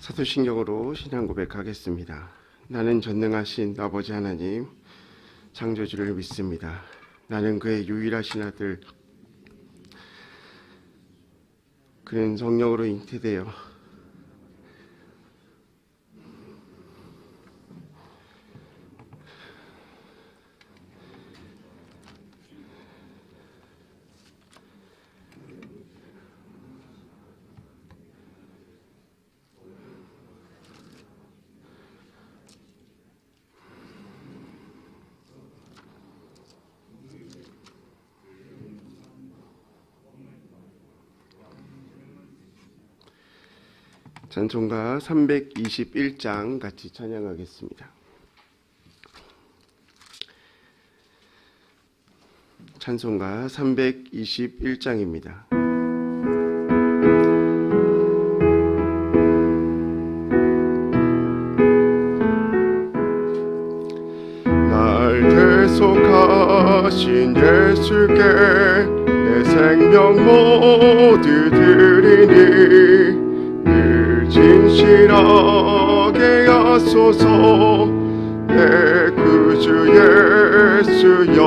사도신경으로 신앙 고백하겠습니다. 나는 전능하신 아버지 하나님 창조주를 믿습니다. 나는 그의 유일하신 아들, 그는 성령으로 잉태되어 찬송가 321장 같이 찬양하겠습니다. 찬송가 321장입니다. 날 대속하신 예수께 내 생명 모두 드리니 진실하게 하소서. 내 구주 예수여,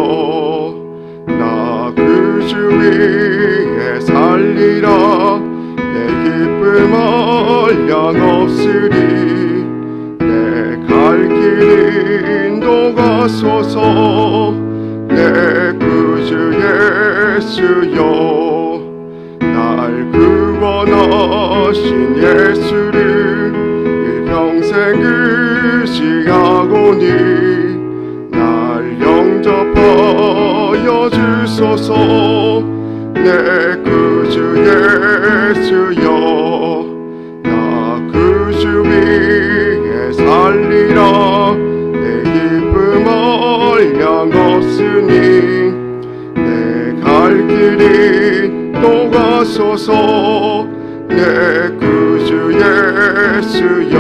나 그 주 위에 살리라. 내 기쁨 한량없으리. 내 갈 길 인도하소서. 내 구주 예수여, 날 구원하신 예수를 일평생 의지하고니 날 영접하여 주소서. 내 구주 예수여, 나 그 주 위에 살리라. 내 기쁨 한량없으니 내 갈 길이 인도하소서. 내 구주 예수여,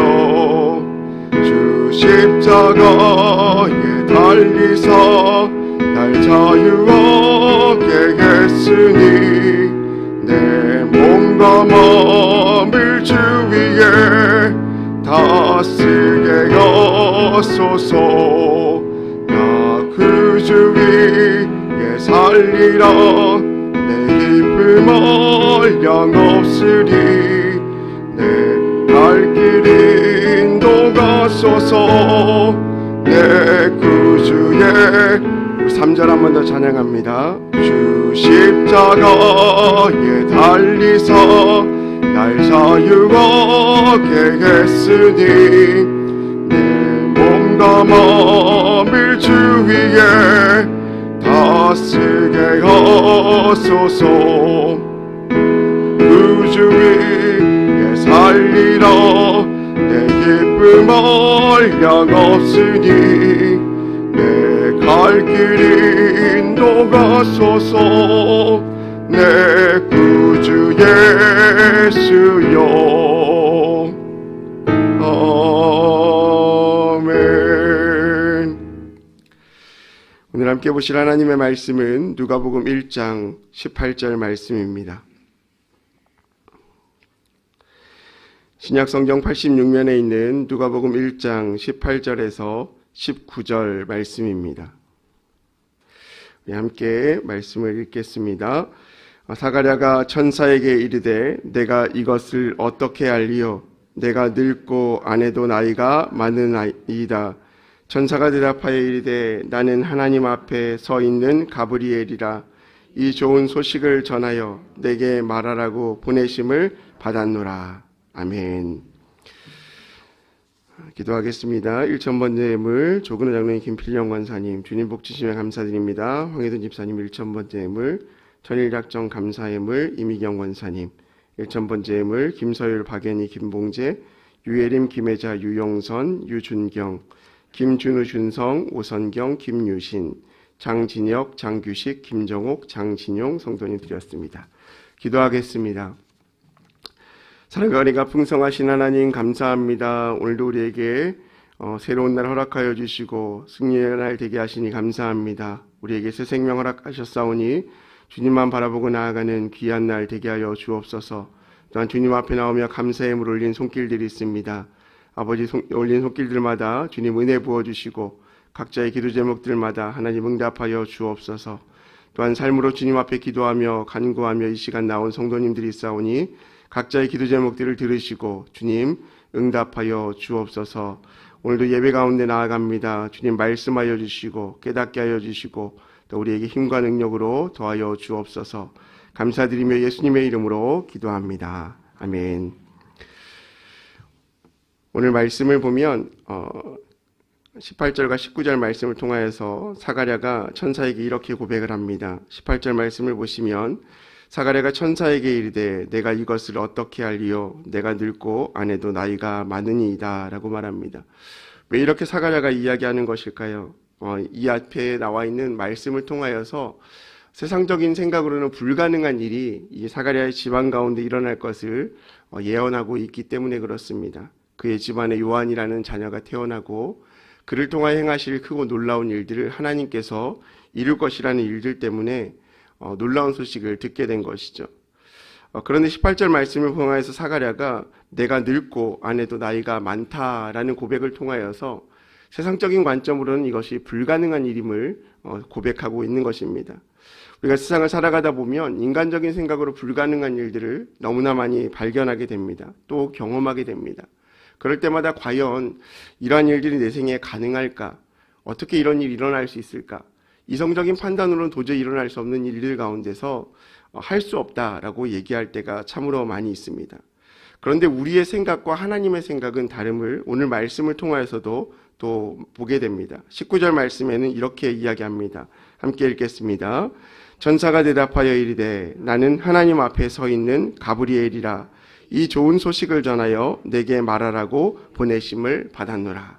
주 십자가에 달리사 날 자유하게 했으니 내 몸과 마음을 주 위에 다쓰게 하소서. 나 그 주 위에 살리라. 기쁨 한량없으리. 내 갈 길 인도하소서. 내 구주의 3절 한 번 더 찬양합니다. 주 십자가에 달리사 날 자유하게 했으니 내 몸과 마음을 주 위에 다쓰게 하소서. 구주 위에 살리라. 내 기쁨 한량없으니 내 갈 길 인도하소서. 내 구주 예수여, 아멘. 오늘 함께 보실 하나님의 말씀은 누가복음 1장 18절 말씀입니다. 신약성경 86면에 있는 누가복음 1장 18절에서 19절 말씀입니다. 우리 함께 말씀을 읽겠습니다. 사가랴가 천사에게 이르되 내가 이것을 어떻게 알리요? 내가 늙고 아내도 나이가 많으나이다. 천사가 대답하여 이르되 나는 하나님 앞에 서 있는 가브리엘이라. 이 좋은 소식을 전하여 내게 말하라고 보내심을 받았노라. 아멘. 기도하겠습니다. 1,000번째 예물 조근호 장로님, 김필영 권사님, 주님 복 주시며 감사드립니다. 황혜돈 집사님 1,000번째 예물, 전일작정 감사 예물 이미경 권사님, 1,000번째 예물 김서율, 박연희, 김봉재, 유예림, 김혜자, 유영선, 유준경, 김준우, 준성, 오선경, 김유신, 장진혁, 장규식, 김정옥, 장진용 성도님 드렸습니다. 기도하겠습니다. 사랑과 은혜가 풍성하신 하나님 감사합니다. 오늘도 우리에게 새로운 날 허락하여 주시고 승리의 날 되게 하시니 감사합니다. 우리에게 새 생명 허락하셨사오니 주님만 바라보고 나아가는 귀한 날 되게 하여 주옵소서. 또한 주님 앞에 나오며 감사의 예물 올린 손길들이 있습니다. 아버지 올린 손길들마다 주님 은혜 부어주시고 각자의 기도 제목들마다 하나님 응답하여 주옵소서. 또한 삶으로 주님 앞에 기도하며 간구하며 이 시간 나온 성도님들이 있사오니 각자의 기도 제목들을 들으시고 주님 응답하여 주옵소서. 오늘도 예배 가운데 나아갑니다. 주님 말씀하여 주시고 깨닫게 하여 주시고 또 우리에게 힘과 능력으로 더하여 주옵소서. 감사드리며 예수님의 이름으로 기도합니다. 아멘. 오늘 말씀을 보면 18절과 19절 말씀을 통하여서 사가랴가 천사에게 이렇게 고백을 합니다. 18절 말씀을 보시면 사가랴가 천사에게 이르되 내가 이것을 어떻게 알리요? 내가 늙고 아내도 나이가 많으니이다 라고 말합니다. 왜 이렇게 사가랴가 이야기하는 것일까요? 이 앞에 나와 있는 말씀을 통하여서 세상적인 생각으로는 불가능한 일이 이 사가랴의 집안 가운데 일어날 것을 예언하고 있기 때문에 그렇습니다. 그의 집안에 요한이라는 자녀가 태어나고 그를 통하여 행하실 크고 놀라운 일들을 하나님께서 이룰 것이라는 일들 때문에 놀라운 소식을 듣게 된 것이죠. 그런데 18절 말씀을 통하여서 사가랴가 내가 늙고 아내도 나이가 많다라는 고백을 통하여서 세상적인 관점으로는 이것이 불가능한 일임을 고백하고 있는 것입니다. 우리가 세상을 살아가다 보면 인간적인 생각으로 불가능한 일들을 너무나 많이 발견하게 됩니다. 또 경험하게 됩니다. 그럴 때마다 과연 이러한 일들이 내 생에 가능할까? 어떻게 이런 일이 일어날 수 있을까? 이성적인 판단으로는 도저히 일어날 수 없는 일들 가운데서 할 수 없다라고 얘기할 때가 참으로 많이 있습니다. 그런데 우리의 생각과 하나님의 생각은 다름을 오늘 말씀을 통하여서도 또 보게 됩니다. 19절 말씀에는 이렇게 이야기합니다. 함께 읽겠습니다. 천사가 대답하여 이르되 나는 하나님 앞에 서 있는 가브리엘이라. 이 좋은 소식을 전하여 내게 말하라고 보내심을 받았노라.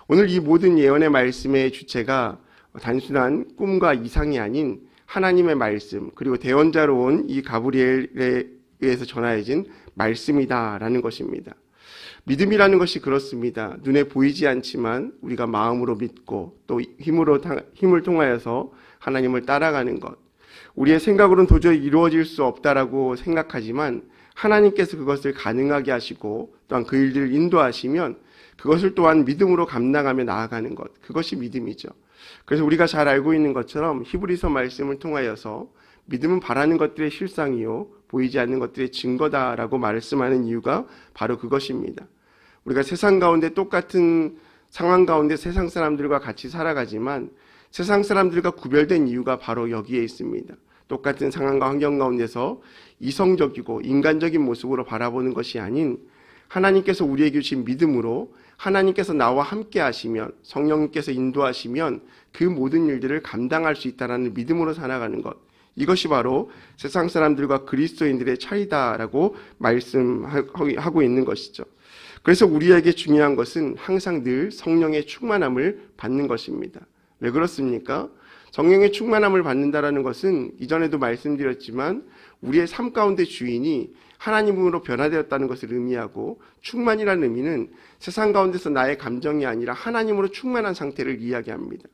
오늘 이 모든 예언의 말씀의 주체가 단순한 꿈과 이상이 아닌 하나님의 말씀, 그리고 대언자로 온 이 가브리엘에 의해서 전하여진 말씀이다라는 것입니다. 믿음이라는 것이 그렇습니다. 눈에 보이지 않지만 우리가 마음으로 믿고 또 힘을 통하여서 하나님을 따라가는 것. 우리의 생각으로는 도저히 이루어질 수 없다라고 생각하지만 하나님께서 그것을 가능하게 하시고 또한 그 일들을 인도하시면 그것을 또한 믿음으로 감당하며 나아가는 것. 그것이 믿음이죠. 그래서 우리가 잘 알고 있는 것처럼 히브리서 말씀을 통하여서 믿음은 바라는 것들의 실상이요 보이지 않는 것들의 증거다라고 말씀하는 이유가 바로 그것입니다. 우리가 세상 가운데 똑같은 상황 가운데 세상 사람들과 같이 살아가지만 세상 사람들과 구별된 이유가 바로 여기에 있습니다. 똑같은 상황과 환경 가운데서 이성적이고 인간적인 모습으로 바라보는 것이 아닌 하나님께서 우리에게 주신 믿음으로 하나님께서 나와 함께 하시면 성령님께서 인도하시면 그 모든 일들을 감당할 수 있다는 믿음으로 살아가는 것. 이것이 바로 세상 사람들과 그리스도인들의 차이다라고 말씀하고 있는 것이죠. 그래서 우리에게 중요한 것은 항상 늘 성령의 충만함을 받는 것입니다. 왜 그렇습니까? 성령의 충만함을 받는다라는 것은 이전에도 말씀드렸지만 우리의 삶 가운데 주인이 하나님으로 변화되었다는 것을 의미하고 충만이라는 의미는 세상 가운데서 나의 감정이 아니라 하나님으로 충만한 상태를 이야기합니다.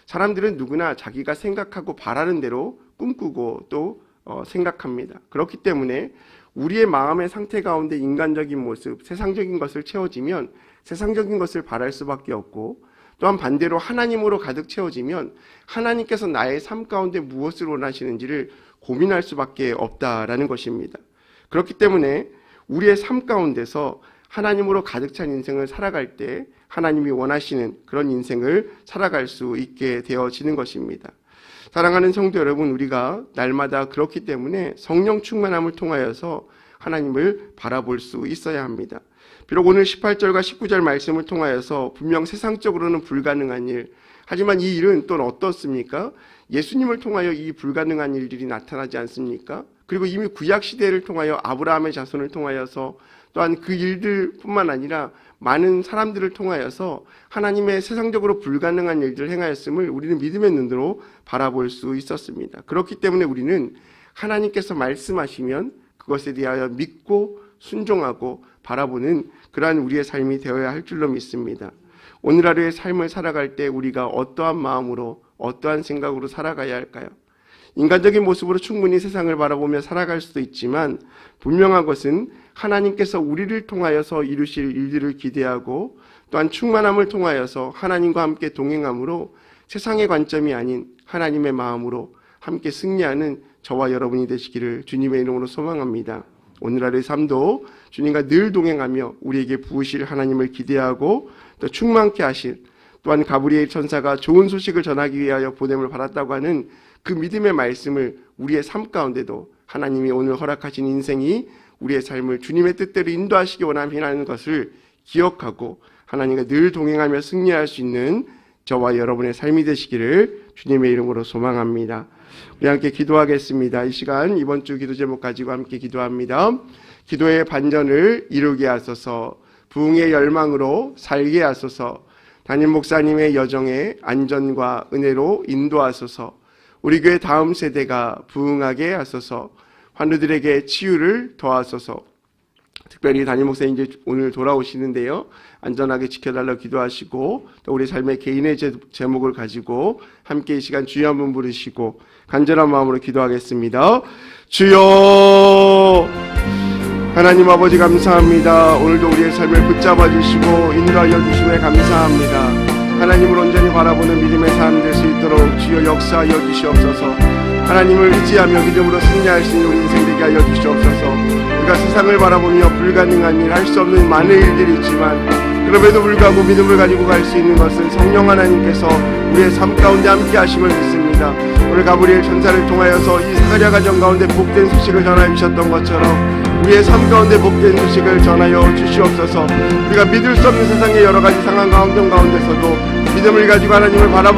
사람들은 누구나 자기가 생각하고 바라는 대로 꿈꾸고 또 생각합니다. 그렇기 때문에 우리의 마음의 상태 가운데 인간적인 모습, 세상적인 것을 채워지면 세상적인 것을 바랄 수밖에 없고 또한 반대로 하나님으로 가득 채워지면 하나님께서 나의 삶 가운데 무엇을 원하시는지를 고민할 수밖에 없다라는 것입니다. 그렇기 때문에 우리의 삶 가운데서 하나님으로 가득 찬 인생을 살아갈 때 하나님이 원하시는 그런 인생을 살아갈 수 있게 되어지는 것입니다. 사랑하는 성도 여러분, 우리가 날마다 그렇기 때문에 성령 충만함을 통하여서 하나님을 바라볼 수 있어야 합니다. 비록 오늘 18절과 19절 말씀을 통하여서 분명 세상적으로는 불가능한 일, 하지만 이 일은 또 어떻습니까? 예수님을 통하여 이 불가능한 일들이 나타나지 않습니까? 그리고 이미 구약시대를 통하여 아브라함의 자손을 통하여서 또한 그 일들뿐만 아니라 많은 사람들을 통하여서 하나님의 세상적으로 불가능한 일들을 행하였음을 우리는 믿음의 눈으로 바라볼 수 있었습니다. 그렇기 때문에 우리는 하나님께서 말씀하시면 그것에 대하여 믿고 순종하고 바라보는 그러한 우리의 삶이 되어야 할 줄로 믿습니다. 오늘 하루의 삶을 살아갈 때 우리가 어떠한 마음으로 어떠한 생각으로 살아가야 할까요? 인간적인 모습으로 충분히 세상을 바라보며 살아갈 수도 있지만 분명한 것은 하나님께서 우리를 통하여서 이루실 일들을 기대하고 또한 충만함을 통하여서 하나님과 함께 동행함으로 세상의 관점이 아닌 하나님의 마음으로 함께 승리하는 저와 여러분이 되시기를 주님의 이름으로 소망합니다. 오늘 하루의 삶도 주님과 늘 동행하며 우리에게 부으실 하나님을 기대하고 또 충만케 하실, 또한 가브리엘 천사가 좋은 소식을 전하기 위하여 보냄을 받았다고 하는 그 믿음의 말씀을 우리의 삶 가운데도 하나님이 오늘 허락하신 인생이 우리의 삶을 주님의 뜻대로 인도하시기 원하는 것을 기억하고 하나님과 늘 동행하며 승리할 수 있는 저와 여러분의 삶이 되시기를 주님의 이름으로 소망합니다. 우리 함께 기도하겠습니다. 이 시간 이번 주 기도 제목 가지고 함께 기도합니다. 기도의 반전을 이루게 하소서, 부흥의 열망으로 살게 하소서, 담임 목사님의 여정에 안전과 은혜로 인도하소서, 우리 교회 다음 세대가 부흥하게 하소서, 환우들에게 치유를 더하소서. 특별히 담임 목사님 이제 오늘 돌아오시는데요, 안전하게 지켜달라고 기도하시고 또 우리 삶의 개인의 제목을 가지고 함께 이 시간 주여 한번 부르시고 간절한 마음으로 기도하겠습니다. 주여, 하나님 아버지 감사합니다. 오늘도 우리의 삶을 붙잡아 주시고 인도하여 주심에 감사합니다. 하나님을 온전히 바라보는 믿음의 삶 될 수 있도록 주여 역사하여 주시옵소서. 하나님을 의지하며 믿음으로 승리할 수 있는 우리 인생 되게 하여 주시옵소서. 우리가 세상을 바라보며 불가능한 일, 할 수 없는 많은 일들이 있지만 그럼에도 불구하고 믿음을 가지고 갈 수 있는 것은 성령 하나님께서 우리의 삶 가운데 함께 하심을 믿습니다. 오늘 가브리엘 천사를 통하여서 이 사가랴 가정 가운데 복된 소식을 전하여 주셨던 것처럼 우리의 삶 가운데 복된 소식을 전하여 주시옵소서. 우리가 믿을 수 없는 세상의 여러 가지 상황과 환경 가운데서도 믿음을 가지고 하나님을 바라보고